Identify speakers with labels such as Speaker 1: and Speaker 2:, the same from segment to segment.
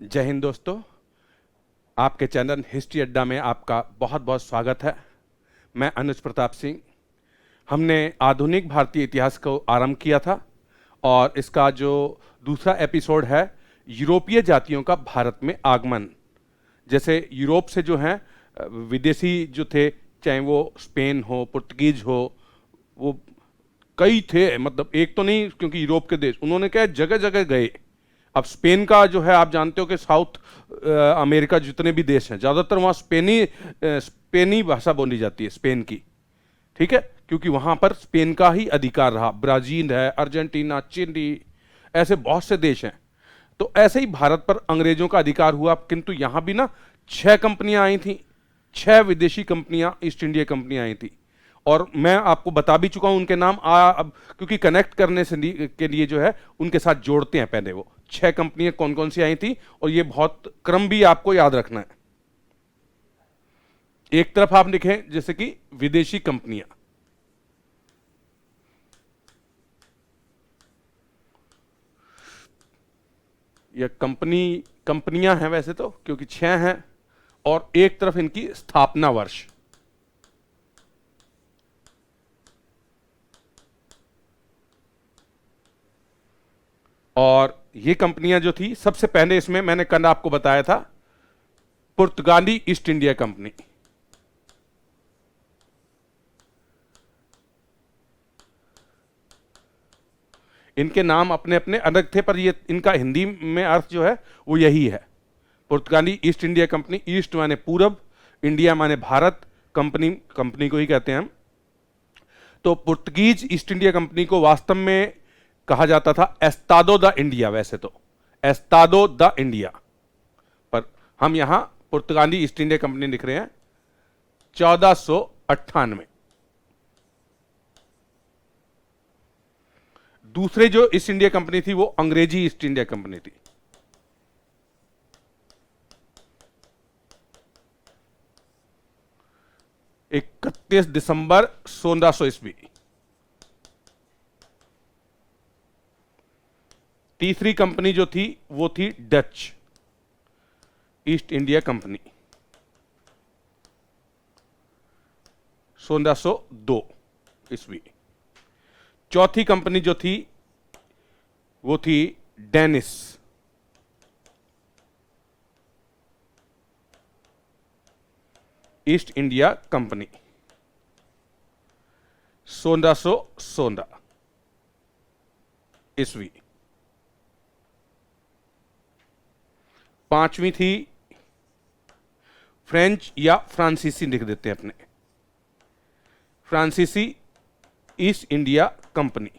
Speaker 1: जय हिंद दोस्तों। आपके चैनल हिस्ट्री अड्डा में आपका बहुत बहुत स्वागत है। मैं अनुज प्रताप सिंह। हमने आधुनिक भारतीय इतिहास को आरंभ किया था और इसका जो दूसरा एपिसोड है यूरोपीय जातियों का भारत में आगमन। जैसे यूरोप से जो हैं विदेशी जो थे, चाहे वो स्पेन हो, पुर्तगीज हो, वो कई थे, मतलब एक तो नहीं, क्योंकि यूरोप के देश उन्होंने क्या जगह जगह गए। अब स्पेन का जो है, आप जानते हो कि साउथ अमेरिका जितने भी देश हैं ज़्यादातर वहाँ स्पेनी भाषा बोली जाती है, स्पेन की। ठीक है, क्योंकि वहाँ पर स्पेन का ही अधिकार रहा। ब्राज़ील है, अर्जेंटीना, चिली, ऐसे बहुत से देश हैं। तो ऐसे ही भारत पर अंग्रेजों का अधिकार हुआ, किंतु यहाँ भी ना 6 कंपनियां आई थी, 6 विदेशी कंपनियां, ईस्ट इंडिया कंपनियां आई थी। और मैं आपको बता भी चुका हूं उनके नाम। अब क्योंकि कनेक्ट करने से के लिए जो है उनके साथ जोड़ते हैं पहले वो 6 कंपनियां कौन कौन सी आई थी, और ये बहुत क्रम भी आपको याद रखना है। एक तरफ आप लिखें जैसे कि विदेशी कंपनियां, ये कंपनियां हैं वैसे तो, क्योंकि 6 हैं, और एक तरफ इनकी स्थापना वर्ष। और ये कंपनियां जो थी, सबसे पहले इसमें मैंने कल आपको बताया था पुर्तगाली ईस्ट इंडिया कंपनी। इनके नाम अपने अपने अलग थे, पर ये इनका हिंदी में अर्थ जो है वो यही है, पुर्तगाली ईस्ट इंडिया कंपनी। ईस्ट माने पूरब, इंडिया माने भारत, कंपनी कंपनी को ही कहते हैं हम। तो पुर्तगीज ईस्ट इंडिया कंपनी को वास्तव में कहा जाता था एस्तादो द इंडिया, वैसे तो एस्तादो द इंडिया, पर हम यहां पुर्तगाली ईस्ट इंडिया कंपनी लिख रहे हैं। 1498 दूसरे जो ईस्ट इंडिया कंपनी थी वो अंग्रेजी ईस्ट इंडिया कंपनी थी। 31 दिसंबर 1600 ईस्वी। तीसरी कंपनी जो थी वो थी डच ईस्ट इंडिया कंपनी, 1602 ईस्वी। चौथी कंपनी जो थी वो थी डेनिस ईस्ट इंडिया कंपनी, 1616 ईस्वी। पांचवी थी फ्रेंच या फ्रांसीसी लिख देते हैं अपने, फ्रांसीसी ईस्ट इंडिया कंपनी,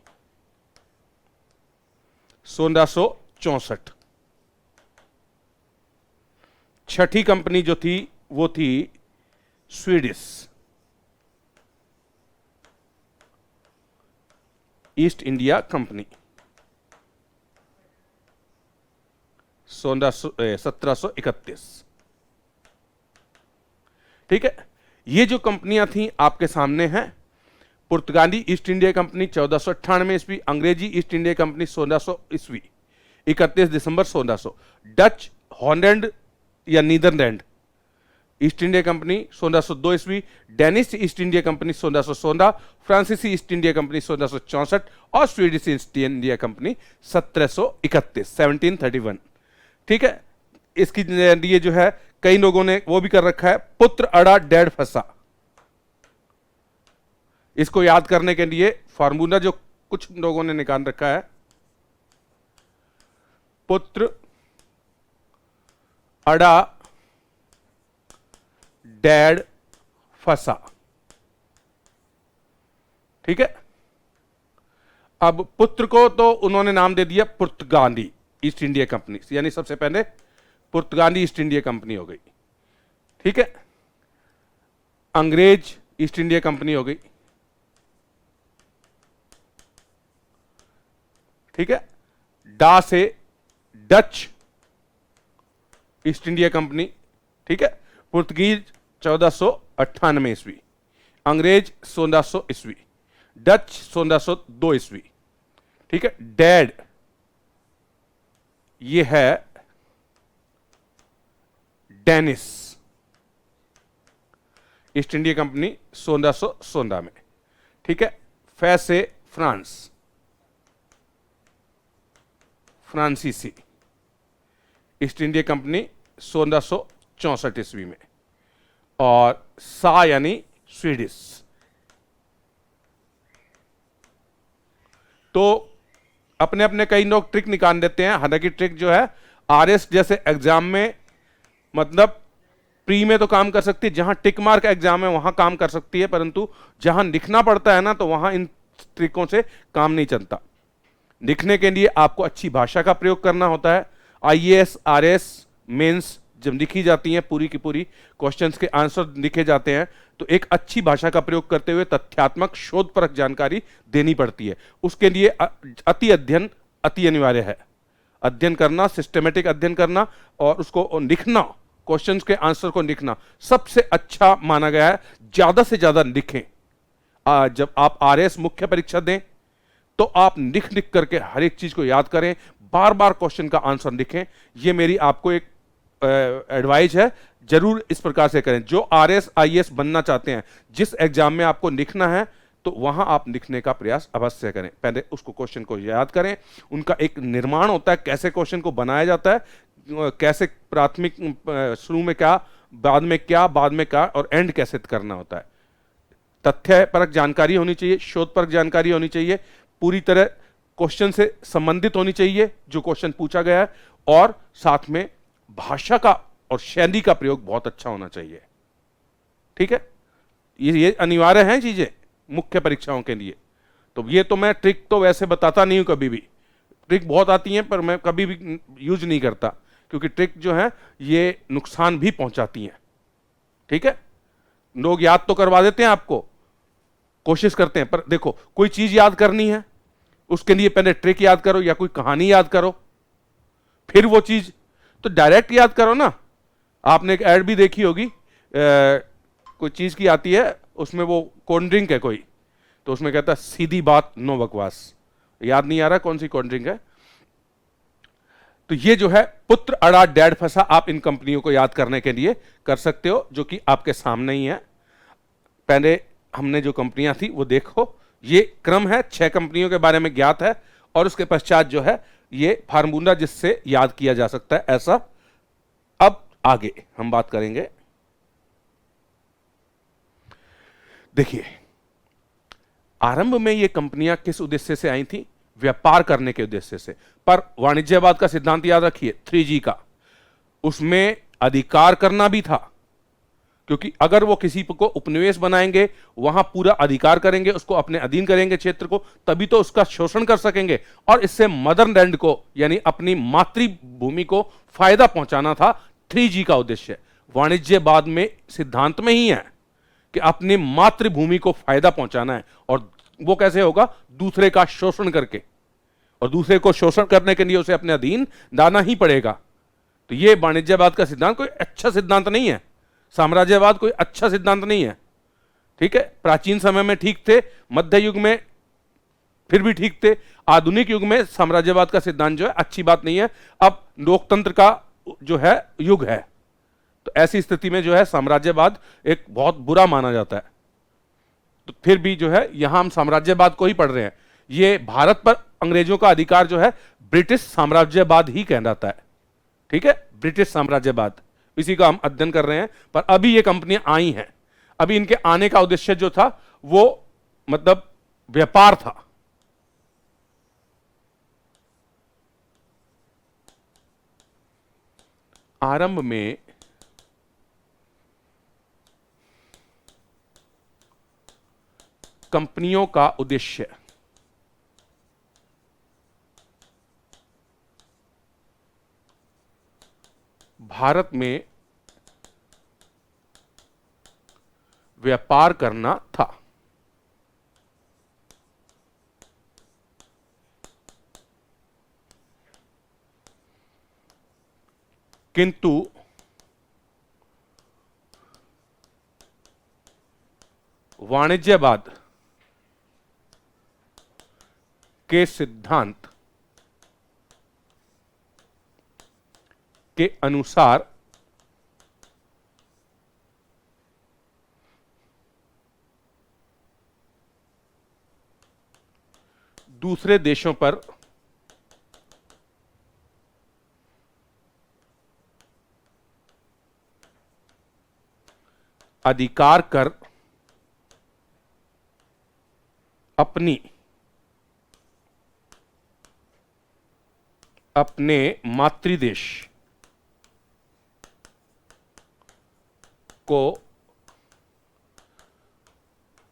Speaker 1: 1664। छठी कंपनी जो थी वो थी स्वीडिश ईस्ट इंडिया कंपनी, 1731। ठीक है, ये जो कंपनियां थी आपके सामने हैं। पुर्तगाली ईस्ट इंडिया कंपनी 1498 ईस्वी, अंग्रेजी ईस्ट इंडिया कंपनी 1600 ईस्वी, 31 दिसंबर 1600। डच हॉलैंड या नीदरलैंड ईस्ट इंडिया कंपनी 1602 ईस्वी, डेनिश ईस्ट इंडिया कंपनी 1616, फ्रांसीसी ईस्ट इंडिया कंपनी 1664 और स्वीडिश ईस्ट इंडिया कंपनी 1731, 1731। ठीक है, इसकी लिए जो है कई लोगों ने वो भी कर रखा है, पुत्र अड़ा डैड फंसा। इसको याद करने के लिए फॉर्मूला जो कुछ लोगों ने निकाल रखा है, पुत्र अड़ा डैड फंसा। ठीक है, अब पुत्र को तो उन्होंने नाम दे दिया पुर्तगाली ईस्ट इंडिया कंपनी, यानी सबसे पहले पुर्तगाली ईस्ट इंडिया कंपनी हो गई। ठीक है, अंग्रेज ईस्ट इंडिया कंपनी हो गई। ठीक है, डा से डच ईस्ट इंडिया कंपनी। ठीक है, पुर्तगीज 1498 ईस्वी, अंग्रेज 1600 ईस्वी, डच 1602 ईस्वी। ठीक है, डैड ये है डेनिस ईस्ट इंडिया कंपनी 1616 में, ठीक है। फै से फ्रांस, फ्रांसीसी ईस्ट इंडिया कंपनी 1664 ईस्वी में। और सा यानी स्वीडिश। तो अपने अपने कई लोग ट्रिक निकाल देते हैं, हालांकि ट्रिक जो है आरएस जैसे एग्जाम में, मतलब प्री में तो काम कर सकती है, जहां टिक मार्क एग्जाम है वहां काम कर सकती है, परंतु जहां लिखना पड़ता है ना, तो वहां इन ट्रिकों से काम नहीं चलता। लिखने के लिए आपको अच्छी भाषा का प्रयोग करना होता है। आईएएस आरएस मेंस जब लिखी जाती हैं, पूरी की पूरी क्वेश्चंस के आंसर लिखे जाते हैं, तो एक अच्छी भाषा का प्रयोग करते हुए तथ्यात्मक शोधपरक जानकारी देनी पड़ती है। उसके लिए अति अध्ययन अति अनिवार्य है। अध्ययन करना, सिस्टमेटिक अध्ययन करना और उसको लिखना, क्वेश्चंस के आंसर को लिखना सबसे अच्छा माना गया है। ज्यादा से ज्यादा लिखें। जब आप आरएस मुख्य परीक्षा दें तो आप लिख लिख करके हर एक चीज को याद करें, बार बार क्वेश्चन का आंसर लिखें। यह मेरी आपको एक एडवाइस है, जरूर इस प्रकार से करें। जो आरएस आईएएस बनना चाहते हैं, जिस एग्जाम में आपको लिखना है, तो वहां आप लिखने का प्रयास अवश्य करें। पहले उसको क्वेश्चन को याद करें, उनका एक निर्माण होता है, कैसे क्वेश्चन को बनाया जाता है, कैसे प्राथमिक शुरू में क्या, बाद में क्या, बाद में क्या, और एंड कैसे करना होता है। तथ्य परक जानकारी होनी चाहिए, शोध परक जानकारी होनी चाहिए, पूरी तरह क्वेश्चन से संबंधित होनी चाहिए जो क्वेश्चन पूछा गया है, और साथ में भाषा का और शैली का प्रयोग बहुत अच्छा होना चाहिए। ठीक है, ये अनिवार्य हैं चीजें मुख्य परीक्षाओं के लिए। तो ये तो मैं ट्रिक तो वैसे बताता नहीं हूं, कभी भी ट्रिक बहुत आती हैं पर मैं कभी भी यूज नहीं करता, क्योंकि ट्रिक जो है ये नुकसान भी पहुंचाती हैं। ठीक है, लोग याद तो करवा देते हैं आपको, कोशिश करते हैं, पर देखो कोई चीज याद करनी है उसके लिए पहले ट्रिक याद करो या कोई कहानी याद करो, फिर वो चीज तो डायरेक्ट याद करो ना। आपने एक ऐड भी देखी होगी, कोई चीज की आती है, उसमें वो कोल्ड ड्रिंक है कोई, तो उसमें कहता है सीधी बात नो बकवास। याद नहीं आ रहा कौन सी कोल्ड ड्रिंक है। तो ये जो है पुत्र अड़ा डैड फंसा, आप इन कंपनियों को याद करने के लिए कर सकते हो, जो कि आपके सामने ही है। पहले हमने जो कंपनियां थी वो देखो, ये क्रम है, 6 कंपनियों के बारे में ज्ञात है, और उसके पश्चात जो है ये फार्मूला जिससे याद किया जा सकता है ऐसा। अब आगे हम बात करेंगे। देखिए, आरंभ में ये कंपनियां किस उद्देश्य से आई थी? व्यापार करने के उद्देश्य से। पर वाणिज्यवाद का सिद्धांत याद रखिए, 3G का, उसमें अधिकार करना भी था, क्योंकि अगर वो किसी को उपनिवेश बनाएंगे, वहां पूरा अधिकार करेंगे, उसको अपने अधीन करेंगे क्षेत्र को, तभी तो उसका शोषण कर सकेंगे, और इससे मदरलैंड को यानी अपनी मातृभूमि को फायदा पहुंचाना था 3G का उद्देश्य। वाणिज्यवाद में सिद्धांत में ही है कि अपनी मातृभूमि को फायदा पहुंचाना है, और वो कैसे होगा? दूसरे का शोषण करके, और दूसरे को शोषण करने के लिए उसे अपने अधीन लाना ही पड़ेगा। तो ये वाणिज्यवाद का सिद्धांत कोई अच्छा सिद्धांत नहीं है, साम्राज्यवाद कोई अच्छा सिद्धांत नहीं है। ठीक है, प्राचीन समय में ठीक थे, मध्य युग में फिर भी ठीक थे, आधुनिक युग में साम्राज्यवाद का सिद्धांत जो है अच्छी बात नहीं है। अब लोकतंत्र का जो है युग है, तो ऐसी स्थिति में जो है साम्राज्यवाद एक बहुत बुरा माना जाता है। तो फिर भी जो है यहां हम साम्राज्यवाद को ही पढ़ रहे हैं। ये भारत पर अंग्रेजों का अधिकार जो है ब्रिटिश साम्राज्यवाद ही कहलाता है। ठीक है, ब्रिटिश साम्राज्यवाद, इसी का हम अध्ययन कर रहे हैं। पर अभी ये कंपनियां आई हैं, अभी इनके आने का उद्देश्य जो था वो मतलब व्यापार था। आरंभ में कंपनियों का उद्देश्य भारत में व्यापार करना था। किंतु वाणिज्यवाद के सिद्धांत के अनुसार दूसरे देशों पर अधिकार कर अपने मातृदेश को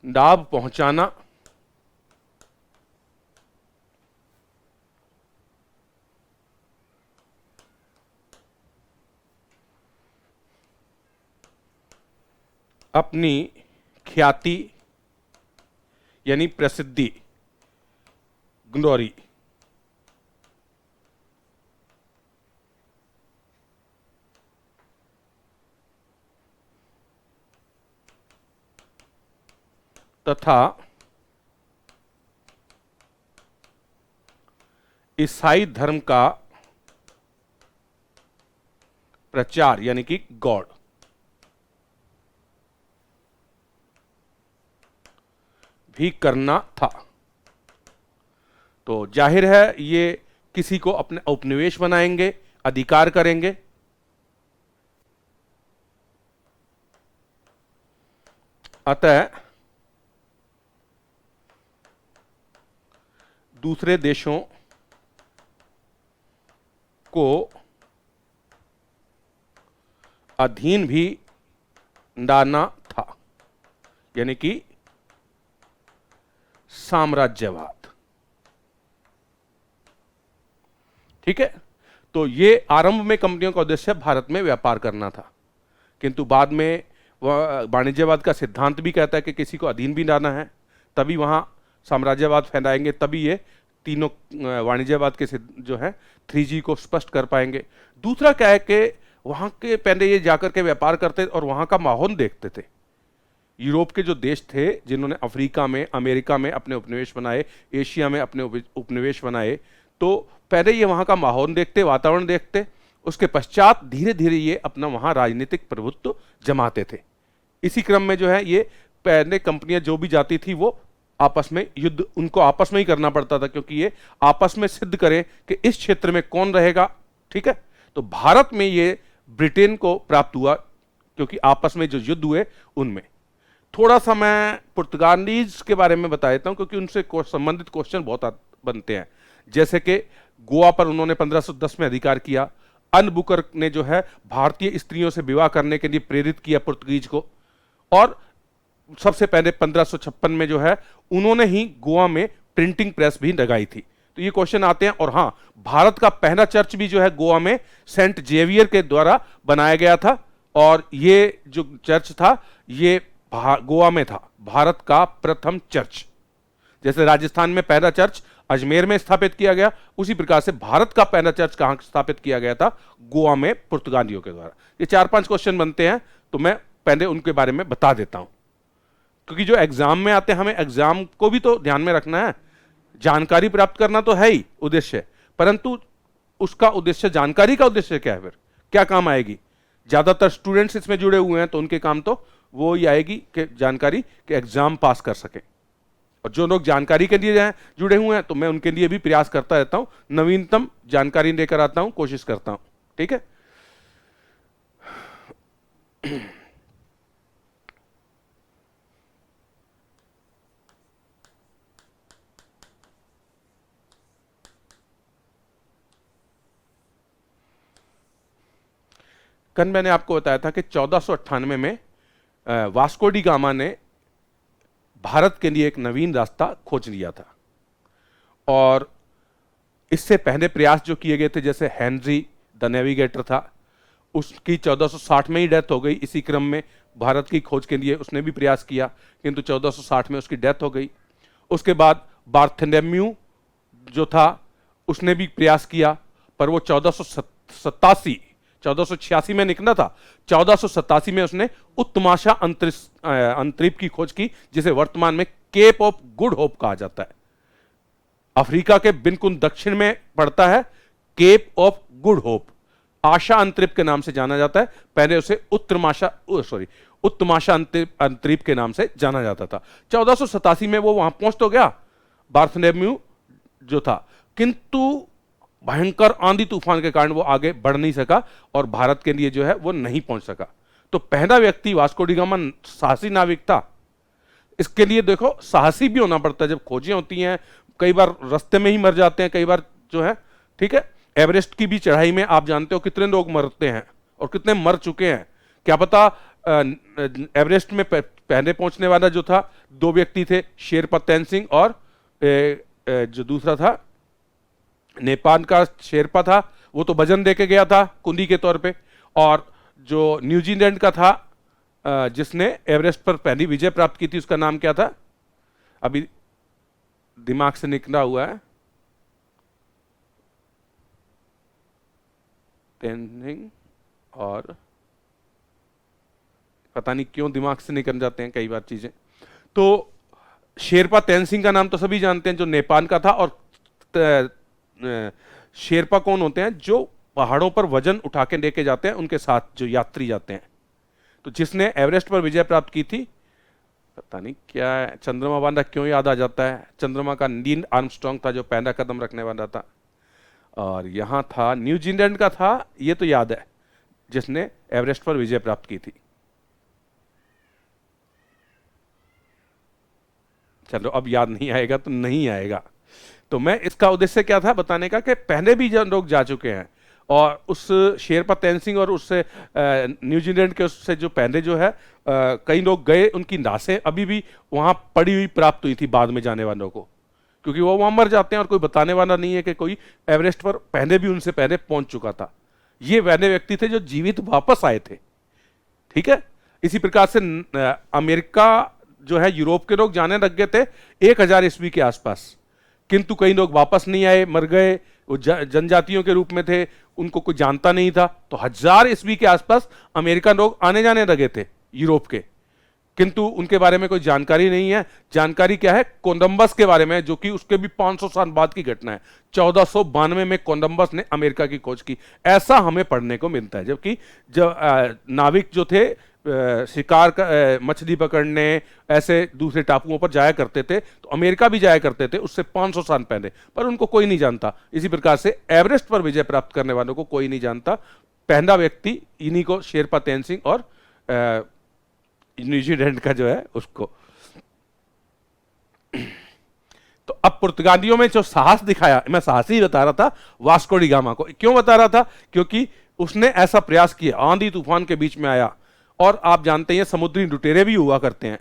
Speaker 1: लाभ पहुंचाना अपनी ख्याति यानी प्रसिद्धि ग्लोरी तथा ईसाई धर्म का प्रचार यानी कि गॉड भी करना था। तो जाहिर है ये किसी को अपने उपनिवेश बनाएंगे, अधिकार करेंगे। अतः दूसरे देशों को अधीन भी डालना था यानी कि साम्राज्यवाद। ठीक है, तो ये आरंभ में कंपनियों का उद्देश्य भारत में व्यापार करना था, किंतु बाद में वह वाणिज्यवाद का सिद्धांत भी कहता है कि किसी को अधीन भी डालना है, तभी वहां साम्राज्यवाद फैलाएंगे, तभी ये तीनों वाणिज्यवाद के जो है 3G को स्पष्ट कर पाएंगे। दूसरा क्या है कि वहां के पहले ये जाकर के व्यापार करते और वहां का माहौल देखते थे। यूरोप के जो देश थे जिन्होंने अफ्रीका में, अमेरिका में अपने उपनिवेश बनाए, एशिया में अपने उपनिवेश बनाए, तो पहले ये वहां का माहौल देखते, वातावरण देखते, उसके पश्चात धीरे धीरे ये अपना वहां राजनीतिक प्रभुत्व जमाते थे। इसी क्रम में जो है ये पहले कंपनियां जो भी जाती थी वो आपस में युद्ध उनको आपस में ही करना पड़ता था, क्योंकि ये आपस में सिद्ध करें कि इस क्षेत्र में कौन रहेगा। ठीक है, तो भारत में ये ब्रिटेन को प्राप्त हुआ क्योंकि आपस में जो युद्ध हुए उनमें। थोड़ा सा मैं पुर्तगालीज के बारे में बता देता हूं क्योंकि उनसे संबंधित क्वेश्चन बहुत बनते हैं। जैसे कि गोवा पर उन्होंने 1510 में अधिकार किया। अन बुकर ने जो है भारतीय स्त्रियों से विवाह करने के लिए प्रेरित किया पुर्तगीज को, और सबसे पहले 1556 में जो है उन्होंने ही गोवा में प्रिंटिंग प्रेस भी लगाई थी। तो ये क्वेश्चन आते हैं। और हां, भारत का पहला चर्च भी जो है गोवा में सेंट जेवियर के द्वारा बनाया गया था, और ये जो चर्च था ये गोवा में था, भारत का प्रथम चर्च। जैसे राजस्थान में पहला चर्च अजमेर में स्थापित किया गया, उसी प्रकार से भारत का पहला चर्च कहां स्थापित किया गया था? गोवा में, पुर्तगालियों के द्वारा। ये 4-5 क्वेश्चन बनते हैं, तो मैं पहले उनके बारे में बता देता हूं, क्योंकि जो एग्जाम में आते हैं हमें एग्जाम को भी तो ध्यान में रखना है। जानकारी प्राप्त करना तो है ही उद्देश्य, परंतु उसका उद्देश्य, जानकारी का उद्देश्य क्या है, फिर क्या काम आएगी? ज्यादातर स्टूडेंट्स इसमें जुड़े हुए हैं तो उनके काम तो वो ही आएगी कि जानकारी के एग्जाम पास कर सके। और जो लोग जानकारी के लिए जुड़े हुए हैं तो मैं उनके लिए भी प्रयास करता रहता हूं, नवीनतम जानकारी लेकर आता हूं, कोशिश करता हूं। ठीक है, कल मैंने आपको बताया था कि 1498 में वास्को डी गामा ने भारत के लिए एक नवीन रास्ता खोज लिया था, और इससे पहले प्रयास जो किए गए थे, जैसे हेनरी द नेविगेटर था, उसकी 1460 में ही डेथ हो गई। इसी क्रम में भारत की खोज के लिए उसने भी प्रयास किया, किंतु 1460 में उसकी डेथ हो गई। उसके बाद बार्थेलोम्यू जो था उसने भी प्रयास किया, पर वो 1486 में निकला था। 1487 में उसने उत्तमाशा अंतरिक्ष की खोज की, जिसे वर्तमान में केप ऑफ गुड होप कहा जाता है। अफ्रीका के बिल्कुल दक्षिण में पड़ता है केप ऑफ गुड होप, आशा अंतरिक्ष के नाम से जाना जाता है। पहले उसे उत्तमाशा अंतरिक्ष के नाम से जाना जाता था। 1487 में वो वहां पहुंच तो गया, बार्थोलोम्यू जो था, किंतु भयंकर आंधी तूफान के कारण वो आगे बढ़ नहीं सका और भारत के लिए जो है वो नहीं पहुंच सका। तो पहला व्यक्ति वास्को डी गामा साहसी नाविक था। इसके लिए देखो साहसी भी होना पड़ता है, जब खोजें होती हैं कई बार रास्ते में ही मर जाते हैं, कई बार जो है, ठीक है। एवरेस्ट की भी चढ़ाई में आप जानते हो कितने लोग मरते हैं और कितने मर चुके हैं। क्या पता एवरेस्ट में पहले पहुंचने वाला जो था 2 व्यक्ति थे, शेरपा तैनसिंह और जो दूसरा था नेपाल का शेरपा था, वो तो वजन दे के गया था कुंडी के तौर पे, और जो न्यूजीलैंड का था जिसने एवरेस्ट पर पहली विजय प्राप्त की थी, उसका नाम क्या था, अभी दिमाग से निकला हुआ है, तेनजिंग, और पता नहीं क्यों दिमाग से निकल जाते हैं कई बार चीजें। तो शेरपा तैनसिंह का नाम तो सभी जानते हैं, जो नेपाल का था। और शेरपा कौन होते हैं? जो पहाड़ों पर वजन उठा के लेके जाते हैं, उनके साथ जो यात्री जाते हैं। तो जिसने एवरेस्ट पर विजय प्राप्त की थी, पता नहीं क्या है, चंद्रमा वाला क्यों याद आ जाता है, चंद्रमा का नील आर्मस्ट्रांग था जो पहला कदम रखने वाला था। और यहां था न्यूजीलैंड का था, ये तो याद है, जिसने एवरेस्ट पर विजय प्राप्त की थी। चलो अब याद नहीं आएगा तो नहीं आएगा। तो मैं इसका उद्देश्य क्या था बताने का, कि पहले भी जो लोग जा चुके हैं, और उस शेरपा तैनसिंह और उससे न्यूजीलैंड के उससे जो पहले जो है कई लोग गए, उनकी लाशें अभी भी वहां पड़ी हुई प्राप्त हुई थी बाद में जाने वालों को, क्योंकि वो वहां मर जाते हैं और कोई बताने वाला नहीं है कि कोई एवरेस्ट पर पहले भी उनसे पहले पहुंच चुका था। ये वैसे व्यक्ति थे जो जीवित वापस आए थे, ठीक है। इसी प्रकार से अमेरिका जो है, यूरोप के लोग जाने लग गए थे 1000 ईस्वी के आसपास, किंतु कई लोग वापस नहीं आए, मर गए, वो जनजातियों के रूप में थे, उनको कोई जानता नहीं था। तो 1000 ईस्वी के आसपास अमेरिकन लोग आने जाने लगे थे यूरोप के, किंतु उनके बारे में कोई जानकारी नहीं है। जानकारी क्या है? कोलंबस के बारे में, जो कि उसके भी 500 साल बाद की घटना है। 1492 में कोलंबस ने अमेरिका की खोज की, ऐसा हमें पढ़ने को मिलता है। जबकि जब नाविक जो थे शिकार का मछली पकड़ने ऐसे दूसरे टापुओं पर जाया करते थे, तो अमेरिका भी जाया करते थे उससे 500 साल पहले, पर उनको कोई नहीं जानता। इसी प्रकार से एवरेस्ट पर विजय प्राप्त करने वालों को कोई नहीं जानता। पहला व्यक्ति इन्हीं को शेरपा तैनसिंह और न्यूजीलैंड का जो है उसको। तो अब पुर्तगालियों में जो साहस दिखाया, मैं साहस ही बता रहा था वास्को डी गामा को। क्यों बता रहा था? क्योंकि उसने ऐसा प्रयास किया, आंधी तूफान के बीच में आया। और आप जानते हैं समुद्री लुटेरे भी हुआ करते हैं,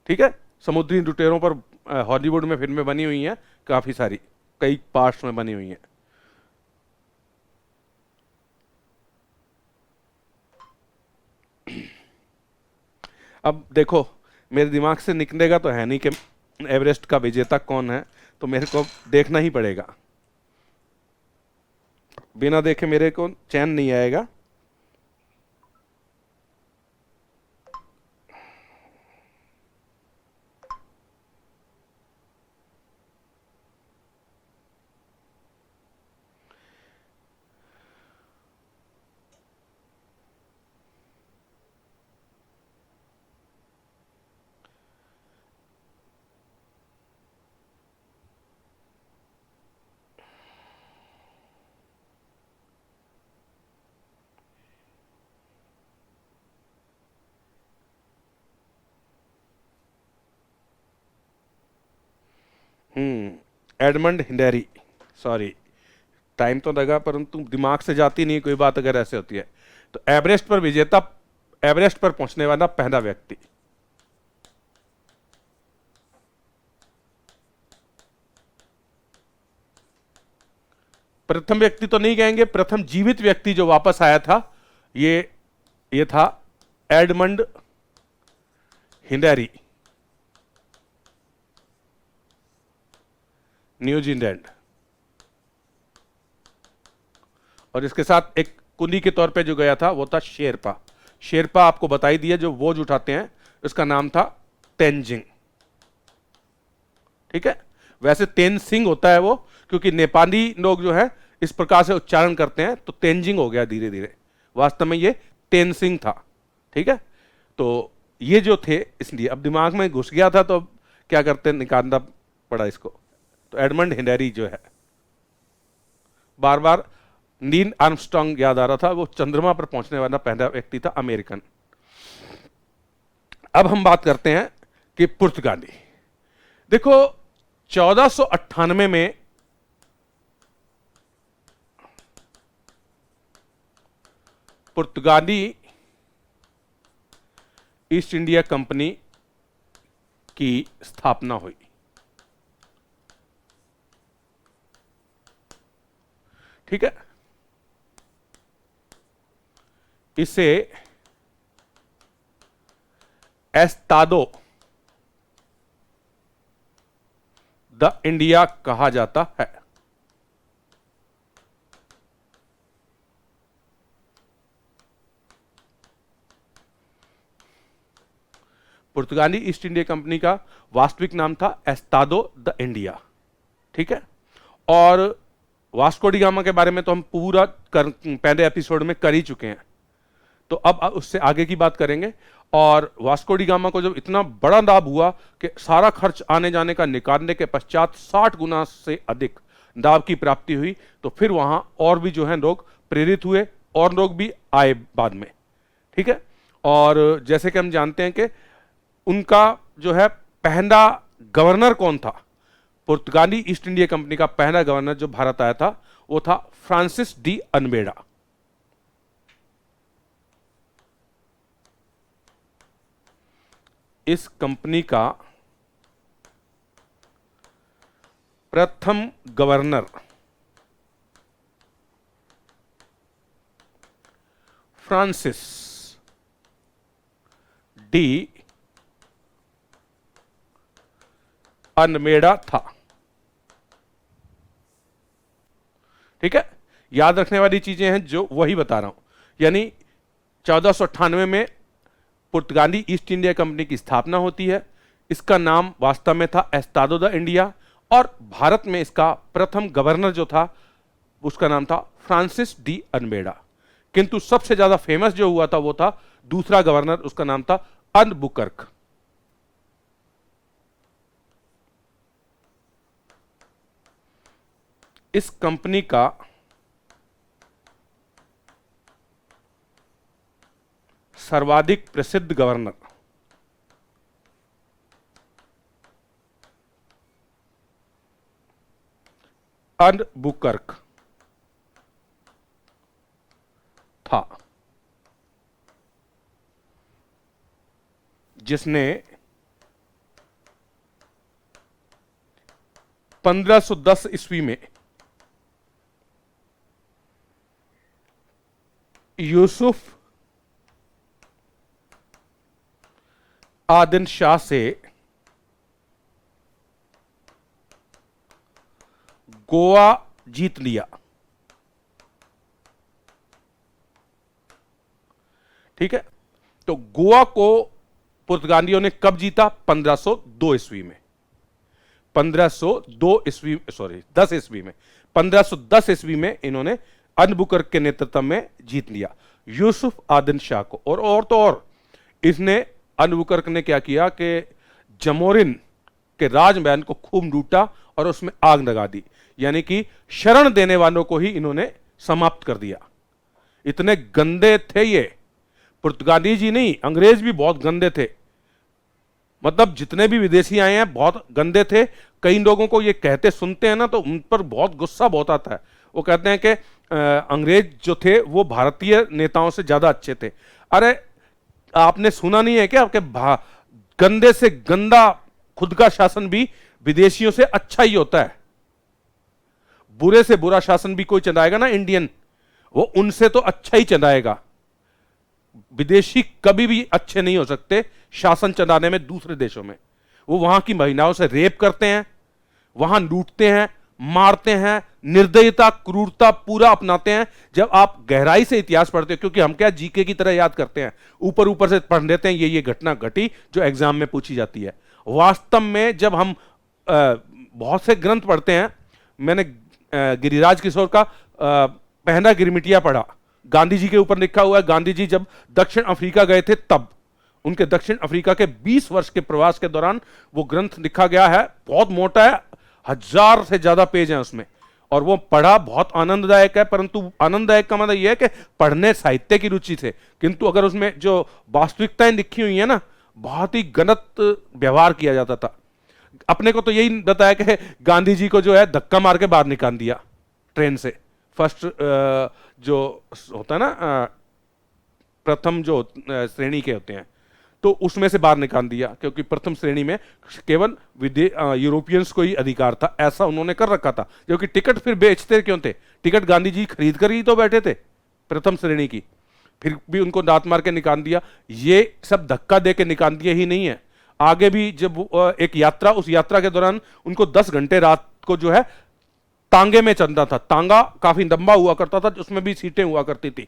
Speaker 1: ठीक है। समुद्री लुटेरों पर हॉलीवुड में फिल्में बनी हुई हैं काफी सारी, कई पार्ट्स में बनी हुई हैं। अब देखो, मेरे दिमाग से निकलेगा तो है नहीं कि एवरेस्ट का विजेता कौन है, तो मेरे को देखना ही पड़ेगा। बिना देखे मेरे को चैन नहीं आएगा। एडमंड हिलेरी, सॉरी टाइम तो लगा परंतु दिमाग से जाती नहीं कोई बात अगर ऐसे होती है। तो एवरेस्ट पर विजेता, एवरेस्ट पर पहुंचने वाला पहला व्यक्ति, प्रथम व्यक्ति तो नहीं कहेंगे, प्रथम जीवित व्यक्ति जो वापस आया था, ये था एडमंड हिलेरी, न्यूजीलैंड। और इसके साथ एक कुली के तौर पे जो गया था वो था शेरपा। शेरपा आपको बताई दिया, जो बोझ उठाते हैं, इसका नाम था तेनजिंग, ठीक है। वैसे तेनसिंग होता है वो, क्योंकि नेपाली लोग जो है इस प्रकार से उच्चारण करते हैं, तो तेनजिंग हो गया धीरे धीरे। वास्तव में ये तेनसिंग था, ठीक है। तो ये जो थे, इसलिए अब दिमाग में घुस गया था, तो अब क्या करते, निकालना पड़ा इसको, तो एडमंड हिलेरी जो है, बार बार नील आर्मस्ट्रांग याद आ रहा था, वो चंद्रमा पर पहुंचने वाला पहला व्यक्ति था अमेरिकन। अब हम बात करते हैं कि पुर्तगाली। देखो 1498 में पुर्तगाली ईस्ट इंडिया कंपनी की स्थापना हुई। ठीक है, इसे एस्तादो द इंडिया कहा जाता है। पुर्तगाली ईस्ट इंडिया कंपनी का वास्तविक नाम था एस्तादो द इंडिया। ठीक है, और वास्को डी गामा के बारे में तो हम पूरा पहले एपिसोड में कर ही चुके हैं, तो अब उससे आगे की बात करेंगे। और वास्को डी गामा को जब इतना बड़ा लाभ हुआ कि सारा खर्च आने जाने का निकालने के पश्चात 60 गुना से अधिक लाभ की प्राप्ति हुई, तो फिर वहां और भी जो है लोग प्रेरित हुए और लोग भी आए बाद में। ठीक है, और जैसे कि हम जानते हैं कि उनका जो है पहला गवर्नर कौन था, पुर्तगाली ईस्ट इंडिया कंपनी का पहला गवर्नर जो भारत आया था वो था फ्रांसिस डी अल्मेडा। इस कंपनी का प्रथम गवर्नर फ्रांसिस डी अल्मेडा था। ठीक है, याद रखने वाली चीजें हैं जो वही बता रहा हूं, यानी 1498 में पुर्तगाली ईस्ट इंडिया कंपनी की स्थापना होती है। इसका नाम वास्तव में था एस्तादो द इंडिया, और भारत में इसका प्रथम गवर्नर जो था उसका नाम था फ्रांसिस डी अल्मेडा। किंतु सबसे ज्यादा फेमस जो हुआ था वो था दूसरा गवर्नर, उसका नाम था अल्बुकर्क। इस कंपनी का सर्वाधिक प्रसिद्ध गवर्नर अल्बुकर्क था, जिसने 1510 ईस्वी में यूसुफ आदिल शाह से गोवा जीत लिया। ठीक है, तो गोवा को पुर्तगालियों ने कब जीता? 1502 ईस्वी में। 1502 ईस्वी, सॉरी 10 ईस्वी में, 1510 ईस्वी में इन्होंने अल्बुकर्क के नेतृत्व में जीत लिया यूसुफ आदिल शाह को। और तो और इसने अल्बुकर्क ने क्या किया कि जमोरिन के राजमहल को खूब लूटा और उसमें आग लगा दी, यानी कि शरण देने वालों को ही इन्होंने समाप्त कर दिया। इतने गंदे थे ये, पुर्तगाली जी नहीं, अंग्रेज भी बहुत गंदे थे। मतलब जितने भी विदेशी आए हैं बहुत गंदे थे। कई लोगों को ये कहते सुनते हैं ना तो उन पर बहुत गुस्सा बहुत आता है। वो कहते हैं कि अंग्रेज जो थे वो भारतीय नेताओं से ज्यादा अच्छे थे। अरे आपने सुना नहीं है क्या आपके गंदे से गंदा खुद का शासन भी विदेशियों से अच्छा ही होता है। बुरे से बुरा शासन भी कोई चलाएगा ना इंडियन, वो उनसे तो अच्छा ही चलाएगा। विदेशी कभी भी अच्छे नहीं हो सकते शासन चलाने में दूसरे देशों में। वो वहां की महिलाओं से रेप करते हैं, वहां लूटते हैं, मारते हैं, निर्दयता क्रूरता पूरा अपनाते हैं। जब आप गहराई से इतिहास पढ़ते हो, क्योंकि हम क्या जीके की तरह याद करते हैं, ऊपर ऊपर से पढ़ लेते हैं ये घटना घटी जो एग्जाम में पूछी जाती है। वास्तव में जब हम बहुत से ग्रंथ पढ़ते हैं, मैंने गिरिराज किशोर का पहला गिरमिटिया पढ़ा, गांधी जी के ऊपर लिखा हुआ है। गांधी जी जब दक्षिण अफ्रीका गए थे तब उनके दक्षिण अफ्रीका के 20 वर्ष के प्रवास के दौरान वो ग्रंथ लिखा गया है, बहुत मोटा है। 1000 से ज्यादा पेज हैं उसमें, और वो पढ़ा बहुत आनंददायक है। परंतु आनंददायक का मतलब यह है कि पढ़ने साहित्य की रुचि से, किंतु अगर उसमें जो वास्तविकताएं लिखी हुई है ना, बहुत ही गलत व्यवहार किया जाता था। अपने को तो यही बताया कि गांधी जी को जो है धक्का मार के बाहर निकाल दिया ट्रेन से, फर्स्ट जो होता है ना, प्रथम जो श्रेणी के होते हैं, तो उसमें से बाहर निकाल दिया, क्योंकि प्रथम श्रेणी में केवल यूरोपियंस को ही अधिकार था, ऐसा उन्होंने कर रखा था। क्योंकि टिकट फिर बेचते क्यों थे? टिकट गांधी जी खरीद कर ही तो बैठे थे प्रथम श्रेणी की, फिर भी उनको दांत मार के निकाल दिया। ये सब धक्का दे के निकाल दिया ही नहीं है, आगे भी जब एक यात्रा, उस यात्रा के दौरान उनको 10 घंटे रात को जो है तांगे में चलना था। तांगा काफी लंबा हुआ करता था, उसमें भी सीटें हुआ करती थी,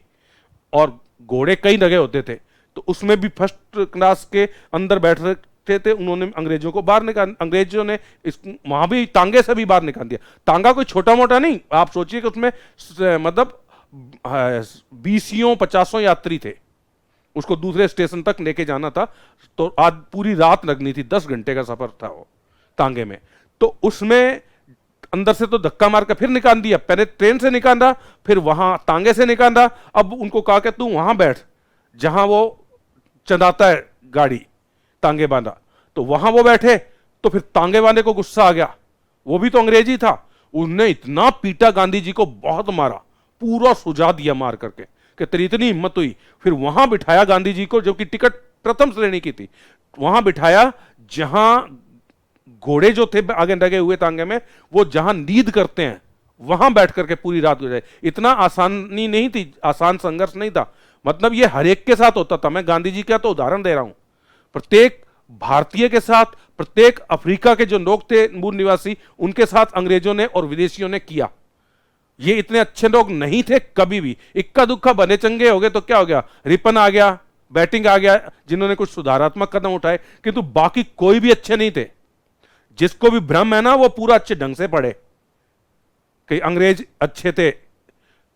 Speaker 1: और घोड़े कई लगे होते थे, तो उसमें भी फर्स्ट क्लास के अंदर बैठते थे। उन्होंने अंग्रेजों को बाहर निकाल, अंग्रेजों ने वहां भी तांगे से भी बाहर निकाल दिया। तांगा कोई छोटा मोटा नहीं, आप सोचिए कि उसमें मतलब 20-50 यात्री थे, उसको दूसरे स्टेशन तक लेके जाना था, तो आज पूरी रात लगनी थी, 10 घंटे का सफर था वो तांगे में। तो उसमें अंदर से तो धक्का मार के फिर निकाल दिया, पहले ट्रेन से निकाला, फिर वहां तांगे से निकाला। अब उनको कहा कि तू वहां बैठ जहां वो चलाता है गाड़ी, तांगे बांधा, तो वहां वो बैठे। तो फिर तांगे वाले को गुस्सा आ गया, वो भी तो अंग्रेजी था, उसने इतना पीटा गांधी जी को, बहुत मारा, पूरा सुझा दिया मार करके कि तेरी इतनी हिम्मत हुई। फिर वहां बिठाया गांधी जी को, जो कि टिकट प्रथम श्रेणी की थी, वहां बिठाया जहां घोड़े जो थे आगे लगे हुए तांगे में, वो जहां नींद करते हैं वहां बैठ करके पूरी रात गुजारी। इतना आसानी नहीं थी, आसान संघर्ष नहीं था, मतलब ये हर एक के साथ होता था। मैं गांधी जी का तो उदाहरण दे रहा हूं, प्रत्येक भारतीय के साथ, प्रत्येक अफ्रीका के जो लोग थे मूल निवासी, उनके साथ अंग्रेजों ने और विदेशियों ने किया। ये इतने अच्छे लोग नहीं थे कभी भी, इक्का दुक्का बने चंगे हो गए तो क्या हो गया, रिपन आ गया, बैटिंग आ गया, जिन्होंने कुछ सुधारात्मक कदम उठाए, किंतु बाकी कोई भी अच्छे नहीं थे। जिसको भी भ्रम है ना, वो पूरा अच्छे ढंग से पढ़े कि अंग्रेज अच्छे थे।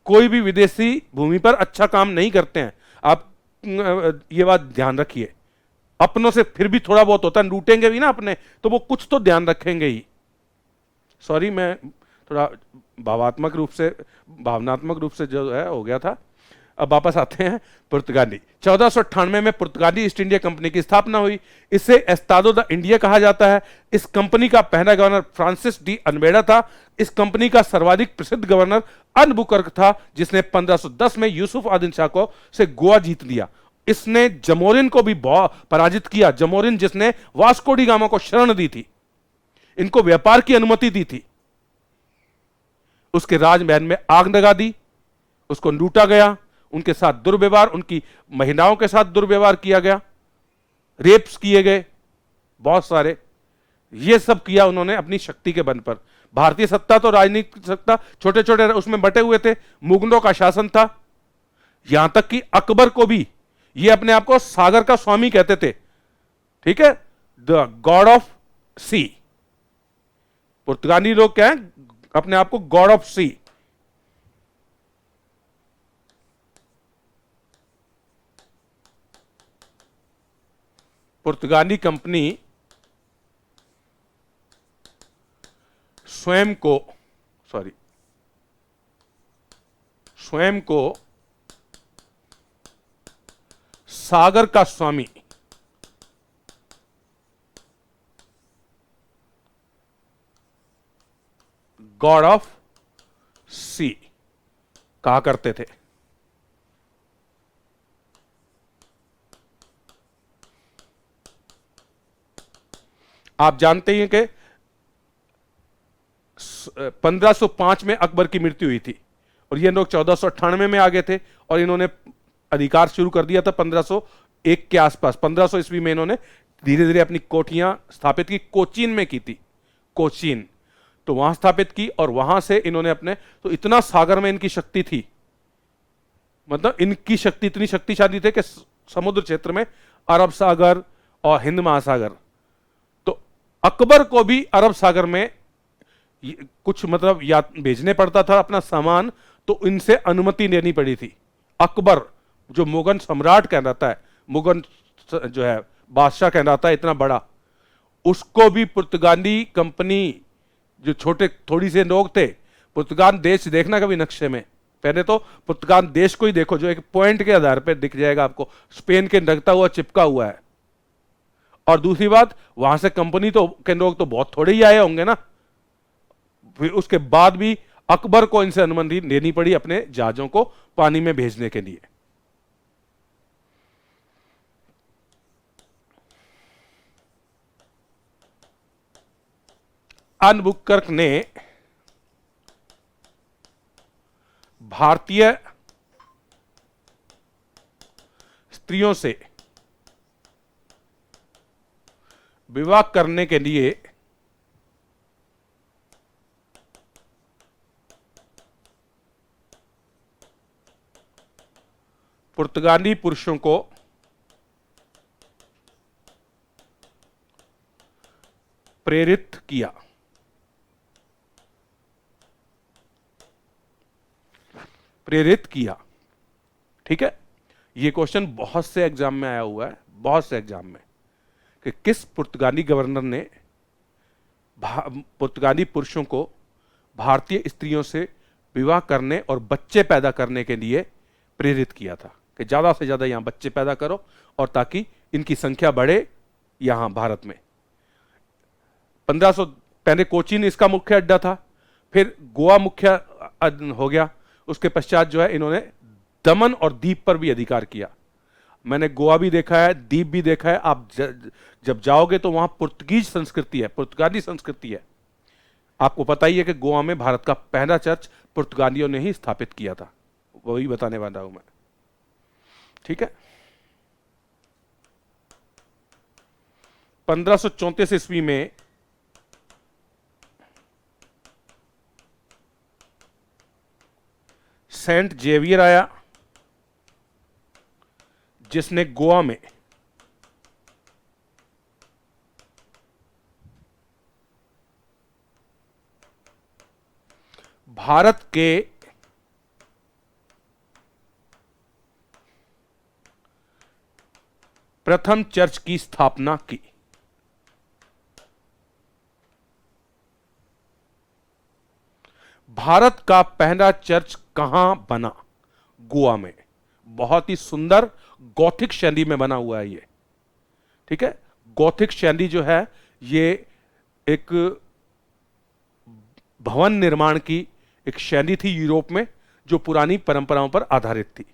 Speaker 1: कोई भी विदेशी भूमि पर अच्छा काम नहीं करते हैं, आप ये बात ध्यान रखिए। अपनों से फिर भी थोड़ा बहुत होता है, लूटेंगे भी ना अपने, तो वो कुछ तो ध्यान रखेंगे ही। सॉरी, मैं थोड़ा भावनात्मक रूप से जो है हो गया था। अब वापस आते हैं। पुर्तगाली 1498 में पुर्तगाली ईस्ट इंडिया कंपनी की स्थापना हुई। इसे एस्तादो द इंडिया कहा जाता है। इस कंपनी का पहला गवर्नर फ्रांसिस डी अनबेडा था। इस कंपनी का सर्वाधिक प्रसिद्ध गवर्नर अल्बुकर्क था, जिसने 1510 में यूसुफ आदिल शाह को से गोवा जीत लिया। इसने जमोरिन को भी पराजित किया, जमोरिन जिसने वास्को डी गामा को शरण दी थी, इनको व्यापार की अनुमति दी थी। उसके राजमहल में आग लगा दी, उसको लूटा गया, उनके साथ दुर्व्यवहार, उनकी महिलाओं के साथ दुर्व्यवहार किया गया, रेप्स किए गए बहुत सारे। ये सब किया उन्होंने अपनी शक्ति के बल पर। भारतीय सत्ता तो राजनीतिक सत्ता छोटे छोटे उसमें बटे हुए थे, मुगलों का शासन था, यहां तक कि अकबर को भी ये अपने आप को सागर का स्वामी कहते थे, ठीक है, द गॉड ऑफ सी। पुर्तगाली लोग क्या है, अपने आप को गॉड ऑफ सी। पुर्तगाली कंपनी स्वयं को सागर का स्वामी गॉड ऑफ सी कहा करते थे। आप जानते हैं कि 1505 में अकबर की मृत्यु हुई थी, और ये लोग 1498 में आ गए थे, और इन्होंने अधिकार शुरू कर दिया था 1501 के आसपास। 1500 ईस्वी में इन्होंने धीरे धीरे अपनी कोठियां स्थापित की, कोचीन में की थी, कोचीन, तो वहां स्थापित की, और वहां से इन्होंने अपने, तो इतना सागर में इनकी शक्ति थी, मतलब इनकी शक्ति इतनी शक्तिशाली थे कि समुद्र क्षेत्र में अरब सागर और हिंद महासागर, तो अकबर को भी अरब सागर में कुछ मतलब या भेजने पड़ता था अपना सामान, तो इनसे अनुमति लेनी पड़ी थी। अकबर जो मुगल सम्राट कहलाता है, मुगल जो है बादशाह कहलाता है इतना बड़ा, उसको भी पुर्तगाली कंपनी जो छोटे थोड़ी से लोग थे, पुर्तगाल देश देखना कभी नक्शे में, पहले तो पुर्तगाल देश को ही देखो जो एक पॉइंट के आधार पर दिख जाएगा आपको, स्पेन के लगता हुआ चिपका हुआ है। और दूसरी बात, वहां से कंपनी तो के लोग तो बहुत थोड़े ही आए होंगे ना, फिर उसके बाद भी अकबर को इनसे अनुमति लेनी पड़ी अपने जहाजों को पानी में भेजने के लिए। अल्बुकर्क ने भारतीय स्त्रियों से विवाह करने के लिए पुर्तगाली पुरुषों को प्रेरित किया। प्रेरित किया, ठीक है। यह क्वेश्चन बहुत से एग्जाम में आया हुआ है, बहुत से एग्जाम में, कि किस पुर्तगाली गवर्नर ने पुर्तगाली पुरुषों को भारतीय स्त्रियों से विवाह करने और बच्चे पैदा करने के लिए प्रेरित किया था, कि ज्यादा से ज्यादा यहां बच्चे पैदा करो और ताकि इनकी संख्या बढ़े यहां भारत में। 1500 पहले कोचीन इसका मुख्य अड्डा था, फिर गोवा मुख्य हो गया, उसके पश्चात जो है इन्होंने दमन और दीप पर भी अधिकार किया। मैंने गोवा भी देखा है, दीप भी देखा है। आप जब जाओगे तो वहां पुर्तगीज संस्कृति है, पुर्तगाली संस्कृति है। आपको पता ही है कि गोवा में भारत का पहला चर्च पुर्तगालियों ने ही स्थापित किया था, वही बताने वाला हूं मैं, ठीक है। 1534 ईस्वी में सेंट जेवियर आया, जिसने गोवा में भारत के प्रथम चर्च की स्थापना की। भारत का पहला चर्च कहां बना? गोवा में। बहुत ही सुंदर गॉथिक शैली में बना हुआ है ये, ठीक है। गॉथिक शैली जो है ये एक भवन निर्माण की एक शैली थी यूरोप में, जो पुरानी परंपराओं पर आधारित थी।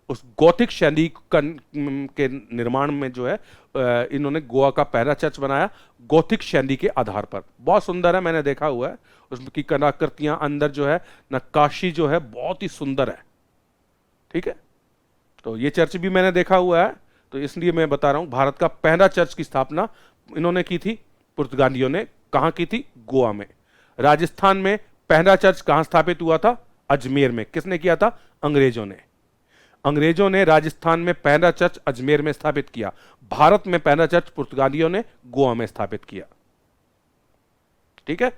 Speaker 1: उस गॉथिक शैली के निर्माण में जो है इन्होंने गोवा का पहला चर्च बनाया, गॉथिक शैली के आधार पर। बहुत सुंदर है, मैंने देखा हुआ है। उसकी कलाकृतियां, अंदर जो है नक्काशी जो है बहुत ही सुंदर है, ठीक है। तो ये चर्च भी मैंने देखा हुआ है, तो इसलिए मैं बता रहा हूं। भारत का पहला चर्च की स्थापना इन्होंने की थी, पुर्तगालियों ने। कहां की थी? गोवा में। राजस्थान में पहला चर्च कहां स्थापित हुआ था? अजमेर में। किसने किया था? अंग्रेजों ने। अंग्रेजों ने राजस्थान में पहला चर्च अजमेर में स्थापित किया। भारत में पहला चर्च पुर्तगालियों ने गोवा में स्थापित किया, ठीक है।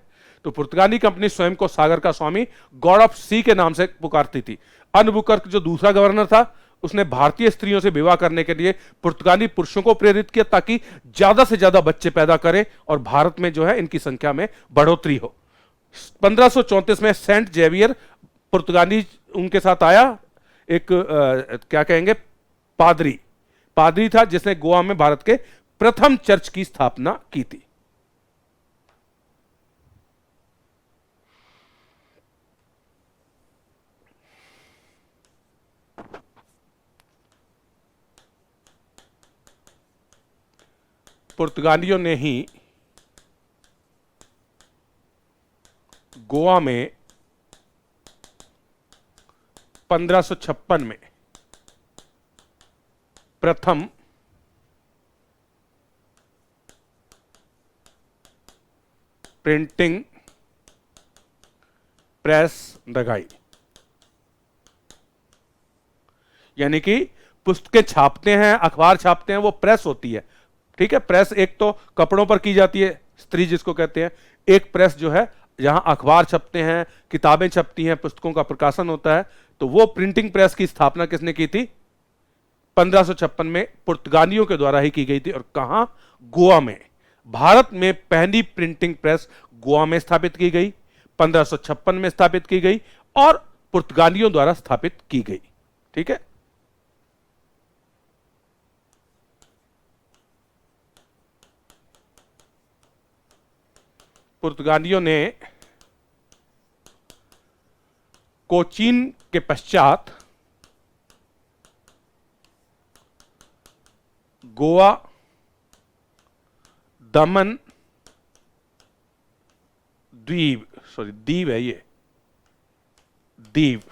Speaker 1: तो पुर्तगाली कंपनी स्वयं को सागर का स्वामी, गॉड ऑफ सी के नाम से पुकारती थी। अल्बुकर्क जो दूसरा गवर्नर था, उसने भारतीय स्त्रियों से विवाह करने के लिए पुर्तगाली पुरुषों को प्रेरित किया, ताकि ज्यादा से ज्यादा बच्चे पैदा करें और भारत में जो है इनकी संख्या में बढ़ोतरी हो। 1534 में सेंट जेवियर पुर्तगाली उनके साथ आया, एक क्या कहेंगे, पादरी था, जिसने गोवा में भारत के प्रथम चर्च की स्थापना की थी। पुर्तगालियों ने ही गोवा में 1556 में प्रथम प्रिंटिंग प्रेस लगाई। यानी कि पुस्तकें छापते हैं, अखबार छापते हैं, वो प्रेस होती है, ठीक है। प्रेस एक तो कपड़ों पर की जाती है, स्त्री जिसको कहते हैं। एक प्रेस जो है जहां अखबार छपते हैं, किताबें छपती हैं, पुस्तकों का प्रकाशन होता है। तो वो प्रिंटिंग प्रेस की स्थापना किसने की थी? 1556 में पुर्तगालियों के द्वारा ही की गई थी। और कहां? गोवा में। भारत में पहली प्रिंटिंग प्रेस गोवा में स्थापित की गई, 1556 में स्थापित की गई और पुर्तगालियों द्वारा स्थापित की गई। ठीक है, पुर्तगालियों ने कोचीन के पश्चात गोवा, दमन द्वीप, सॉरी द्वीप है ये, द्वीप,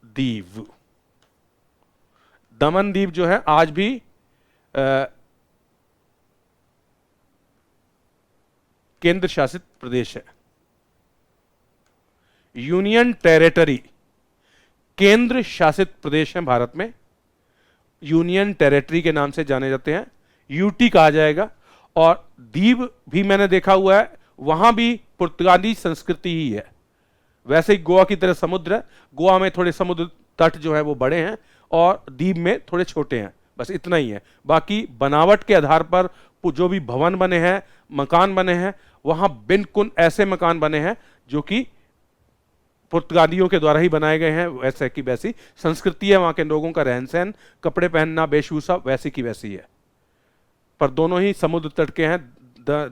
Speaker 1: द्वीप, दमन द्वीप जो है आज भी केंद्र शासित प्रदेश है। यूनियन टेरिटरी, केंद्र शासित प्रदेश है भारत में, यूनियन टेरिटरी के नाम से जाने जाते हैं, यूटी कहा जाएगा। और द्वीप भी मैंने देखा हुआ है, वहां भी पुर्तगाली संस्कृति ही है। वैसे ही गोवा की तरह समुद्र है, गोवा में थोड़े समुद्र तट जो है वो बड़े हैं और द्वीप में थोड़े छोटे हैं, बस इतना ही है। बाकी बनावट के आधार पर जो भी भवन बने हैं, मकान बने हैं, वहां बिल्कुल ऐसे मकान बने हैं जो कि पुर्तगालियों के द्वारा ही बनाए गए हैं। वैसे की वैसी संस्कृति है, वहां के लोगों का रहन सहन, कपड़े पहनना, वेशभूषा वैसी की वैसी है। पर दोनों ही समुद्र तट के हैं,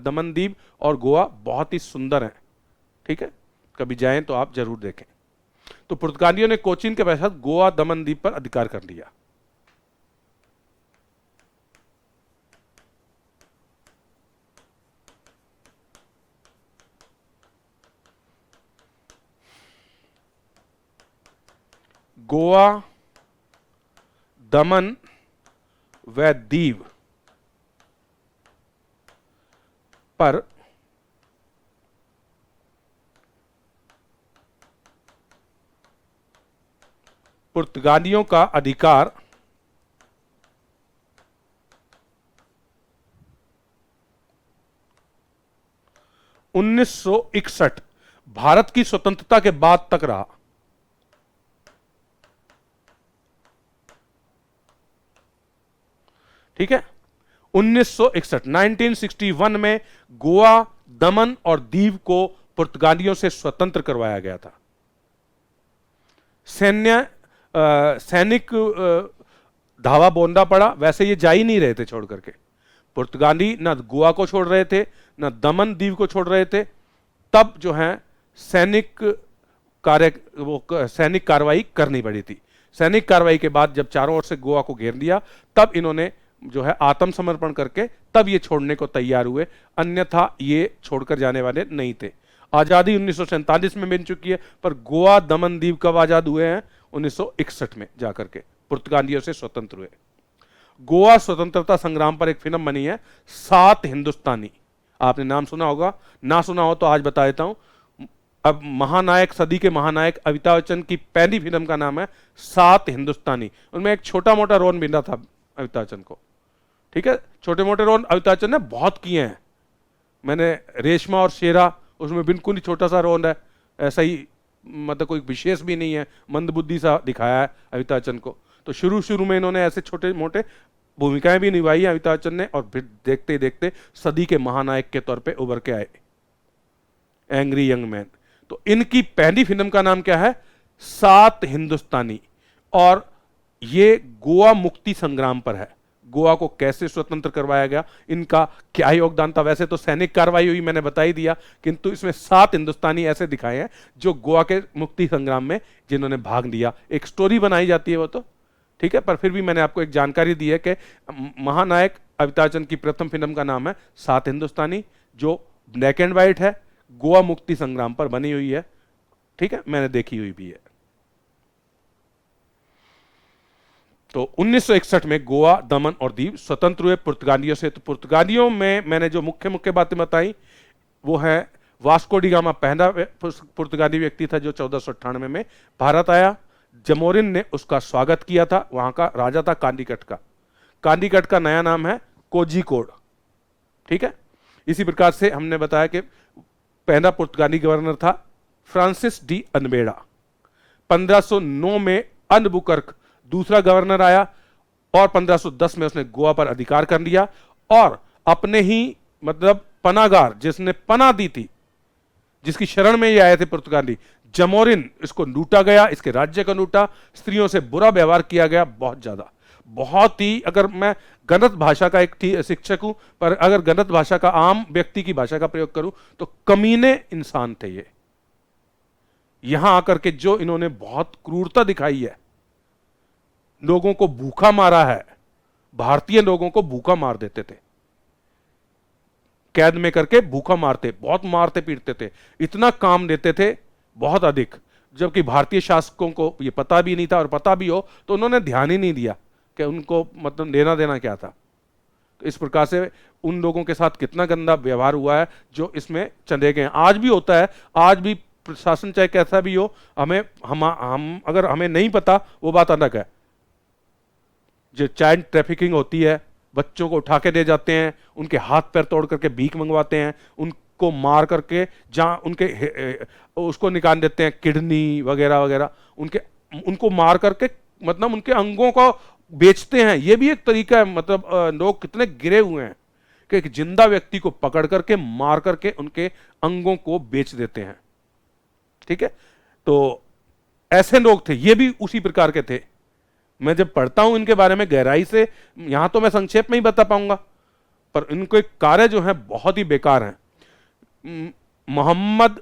Speaker 1: दमन द्वीप और गोवा बहुत ही सुंदर हैं। ठीक है, कभी जाएं तो आप जरूर देखें। तो पुर्तगालियों ने कोचीन के पश्चात गोवा, दमन द्वीप पर अधिकार कर लिया। गोवा, दमन व दीव पर पुर्तगालियों का अधिकार 1961 भारत की स्वतंत्रता के बाद तक रहा। ठीक है, 1961 में गोवा, दमन और दीव को पुर्तगालियों से स्वतंत्र करवाया गया था। सैनिक धावा बोलना पड़ा, वैसे ये जा ही नहीं रहे थे छोड़ करके। पुर्तगाली ना गोवा को छोड़ रहे थे, ना दमन दीव को छोड़ रहे थे। तब जो है सैनिक कार्रवाई करनी पड़ी थी। सैनिक कार्रवाई के बाद जब चारों ओर से गोवा को घेर लिया, तब इन्होंने जो है आत्मसमर्पण करके तब ये छोड़ने को तैयार हुए, अन्यथा ये छोड़कर जाने वाले नहीं थे। आजादी 1947 में मिल चुकी है, पर गोवा, दमन दीव कब आजाद हुए हैं? 1961 में जाकर के पुर्तगालियों से स्वतंत्र हुए। गोवा स्वतंत्रता संग्राम पर एक फिल्म बनी है, 7 हिंदुस्तानी। आपने नाम सुना होगा, ना सुना हो तो आज बता देता हूं। अब महानायक, सदी के महानायक अमिताभ बच्चन की पहली फिल्म का नाम है 7 हिंदुस्तानी। उनमें एक छोटा मोटा रोल मिला था अमिताभ बच्चन को। ठीक है, छोटे मोटे रोल अमिताभ बच्चन ने बहुत किए हैं। मैंने रेशमा और शेरा, उसमें बिल्कुल ही छोटा सा रोल है, ऐसा ही, मतलब कोई विशेष भी नहीं है, मंदबुद्धि सा दिखाया है अमिताभ बच्चन को। तो शुरू शुरू में इन्होंने ऐसे छोटे मोटे भूमिकाएं भी निभाई है अमिताभ बच्चन ने, और फिर देखते देखते सदी के महानायक के तौर पे उभर के आए, एंग्री यंग मैन। तो इनकी पहली फिल्म का नाम क्या है? 7 हिंदुस्तानी। और ये गोवा मुक्ति संग्राम पर है, गोवा को कैसे स्वतंत्र करवाया गया, इनका क्या योगदान था। वैसे तो सैनिक कार्रवाई हुई, मैंने बता ही दिया, किंतु इसमें 7 हिंदुस्तानी ऐसे दिखाए हैं जो गोवा के मुक्ति संग्राम में जिन्होंने भाग लिया। एक स्टोरी बनाई जाती है वो तो, ठीक है, पर फिर भी मैंने आपको एक जानकारी दी है कि महानायक अमिताभ बच्चन की प्रथम फिल्म का नाम है 7 हिंदुस्तानी, जो ब्लैक एंड व्हाइट है, गोवा मुक्ति संग्राम पर बनी हुई है। ठीक है, मैंने देखी हुई भी है। तो 1961 में गोवा, दमन और दीव स्वतंत्र हुए पुर्तगालियों से। तो पुर्तगालियों में मैंने जो मुख्य मुख्य बातें बताई वो है, वास्को डी गामा पहला पुर्तगाली व्यक्ति था जो 1498 में भारत आया। जमोरिन ने उसका स्वागत किया था, वहां का राजा था कालीकट का। कालीकट का नया नाम है कोझिकोड। ठीक है, इसी प्रकार से हमने बताया कि पहला पुर्तगाली गवर्नर था फ्रांसिस डी अनबेडा। 1509 में अल्बुकर्क दूसरा गवर्नर आया, और 1510 में उसने गोवा पर अधिकार कर लिया और अपने ही मतलब पनागार, जिसने पनाह दी थी, जिसकी शरण में ये आए थे पुर्तगाली, जमोरिन, इसको लूटा गया, इसके राज्य को लूटा, स्त्रियों से बुरा व्यवहार किया गया, बहुत ज्यादा, बहुत ही। अगर मैं गणित भाषा का एक शिक्षक हूं, पर अगर गणित भाषा का आम व्यक्ति की भाषा का प्रयोग करूं तो कमीने इंसान थे ये। यहां आकर के जो इन्होंने बहुत क्रूरता दिखाई है, लोगों को भूखा मारा है, भारतीय लोगों को भूखा मार देते थे, कैद में करके भूखा मारते, बहुत मारते पीटते थे, इतना काम देते थे, बहुत अधिक, जबकि भारतीय शासकों को ये पता भी नहीं था, और पता भी हो तो उन्होंने ध्यान ही नहीं दिया कि उनको मतलब लेना देना क्या था। तो इस प्रकार से उन लोगों के साथ कितना गंदा व्यवहार हुआ है जो इसमें चले गए हैं। आज भी होता है, आज भी प्रशासन चाहे कैसा भी हो, हम अगर हमें नहीं पता वो बात अलग है। जो चाइल्ड ट्रैफिकिंग होती है, बच्चों को उठा के ले जाते हैं, उनके हाथ पैर तोड़ करके भीख मंगवाते हैं, उनको मार करके जहां उनके उसको निकाल देते हैं, किडनी वगैरह वगैरह, उनको मार करके मतलब उनके अंगों को बेचते हैं। ये भी एक तरीका है। मतलब लोग कितने गिरे हुए हैं कि एक जिंदा व्यक्ति को पकड़ करके मार करके उनके अंगों को बेच देते हैं। ठीक है, तो ऐसे लोग थे, ये भी उसी प्रकार के थे। मैं जब पढ़ता हूं इनके बारे में गहराई से, यहां तो मैं संक्षेप में ही बता पाऊंगा, पर इनके कार्य जो है बहुत ही बेकार हैं। मोहम्मद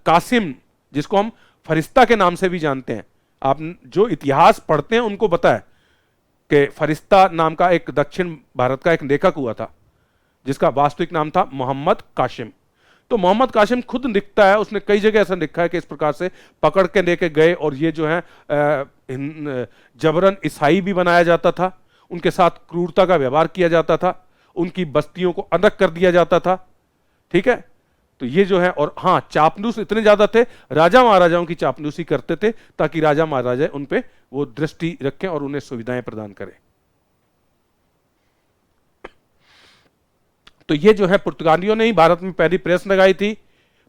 Speaker 1: कासिम, जिसको हम फरिश्ता के नाम से भी जानते हैं, आप जो इतिहास पढ़ते हैं उनको पता है कि फरिश्ता नाम का एक दक्षिण भारत का एक लेखक हुआ था, जिसका वास्तविक नाम था मोहम्मद कासिम। तो मोहम्मद कासिम खुद लिखता है, उसने कई जगह ऐसा लिखा है कि इस प्रकार से पकड़ के लेके गए, और ये जो है जबरन ईसाई भी बनाया जाता था, उनके साथ क्रूरता का व्यवहार किया जाता था, उनकी बस्तियों को अलग कर दिया जाता था। ठीक है, तो ये जो है, और हाँ, चापलूस इतने ज्यादा थे, राजा महाराजाओं की चापलूसी करते थे ताकि राजा महाराजा उन पे वो दृष्टि रखें और उन्हें सुविधाएं प्रदान करें। तो ये जो है, पुर्तगालियों ने ही भारत में पहली प्रेस लगाई थी,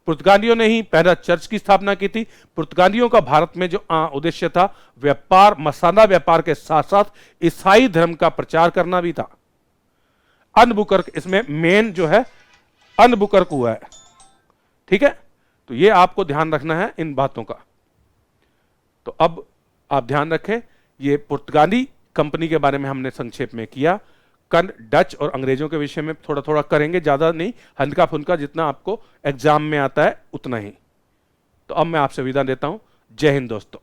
Speaker 1: पुर्तगालियों ने ही पहला चर्च की स्थापना की थी। पुर्तगालियों का भारत में जो उद्देश्य था, व्यापार, मसाला व्यापार के साथ साथ ईसाई धर्म का प्रचार करना भी था। अनबुकर्क इसमें मेन जो है अनबुकर्क हुआ है। ठीक है, तो ये आपको ध्यान रखना है इन बातों का। तो अब आप ध्यान रखें, ये पुर्तगाली कंपनी के बारे में हमने संक्षेप में किया। कल डच और अंग्रेजों के विषय में थोड़ा थोड़ा करेंगे, ज्यादा नहीं, हल्का फुल्का, जितना आपको एग्जाम में आता है उतना ही। तो अब मैं आपसे विदा लेता हूं। जय हिंद दोस्तों।